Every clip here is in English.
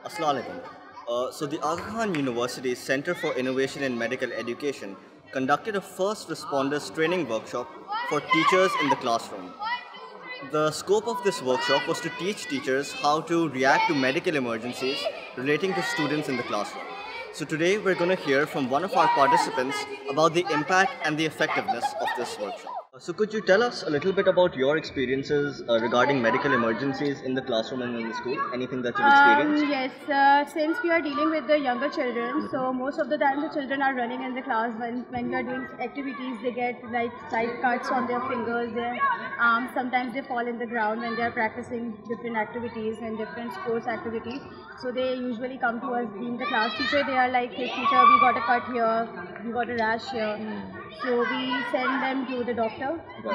Assalamu alaikum. So the Aga Khan University Center for Innovation in Medical Education conducted a first responders training workshop for teachers in the classroom. The scope of this workshop was to teach teachers how to react to medical emergencies relating to students in the classroom. So today we're going to hear from one of our participants about the impact and the effectiveness of this workshop. So could you tell us a little bit about your experiences regarding medical emergencies in the classroom and in the school? Anything that you've experienced? Yes, since we are dealing with the younger children, so most of the time the children are running in the class. When we are doing activities, they get like side cuts on their fingers, their arms. Sometimes they fall in the ground when they are practicing different activities and different sports activities. So they usually come to us, being the class teacher. They are like, "Hey teacher, we got a cut here, we got a rash here." So we send them to the doctor,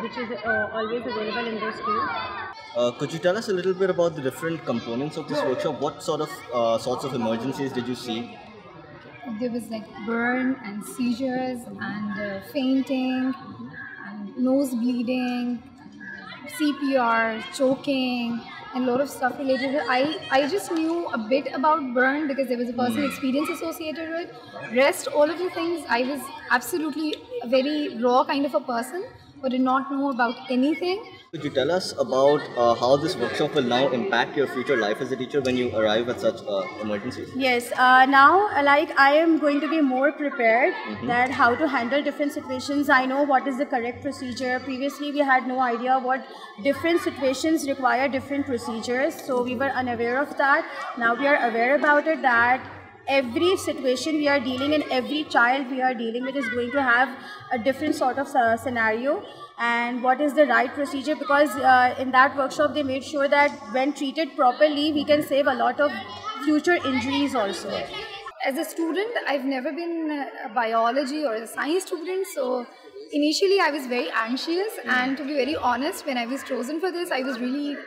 which is always available in the school. Could you tell us a little bit about the different components of this workshop? What sorts of emergencies did you see? There was like burn and seizures and fainting and nose bleeding, CPR, choking, and a lot of stuff related to it. I just knew a bit about burn because there was a personal experience associated with it. Rest, all of the things, I was absolutely a very raw kind of a person who did not know about anything. Could you tell us about how this workshop will now impact your future life as a teacher when you arrive at such emergencies? Yes, now like I am going to be more prepared that how to handle different situations. I know what is the correct procedure. Previously we had no idea what different situations require different procedures, so we were unaware of that. Now we are aware about it, that every situation we are dealing in, every child we are dealing with is going to have a different sort of scenario, and what is the right procedure, because in that workshop they made sure that when treated properly we can save a lot of future injuries also. As a student, I've never been a biology or a science student, so initially I was very anxious, and to be very honest, when I was chosen for this, I was really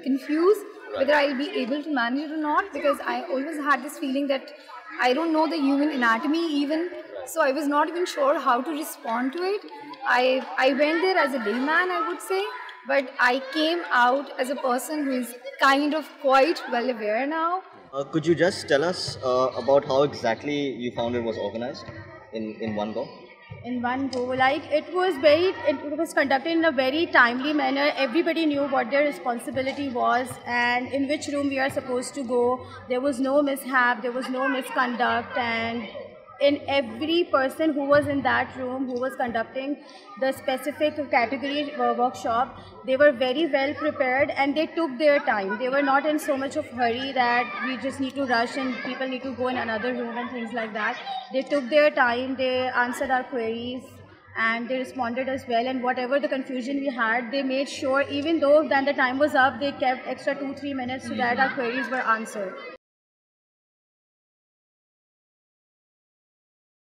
confused whether I'll be able to manage it or not, because I always had this feeling that I don't know the human anatomy even, so I was not even sure how to respond to it. I went there as a layman, I would say, but I came out as a person who is kind of quite well aware now. Could you just tell us about how exactly you found it was organized in one go? In one go, like it was conducted in a very timely manner. Everybody knew what their responsibility was and in which room we are supposed to go. There was no mishap, there was no misconduct, and in every person who was in that room who was conducting the specific category workshop, they were very well prepared and they took their time. They were not in so much of hurry that we just need to rush and people need to go in another room and things like that. They took their time, they answered our queries and they responded as well, and whatever the confusion we had, they made sure, even though then the time was up, they kept extra 2-3 minutes so that our queries were answered.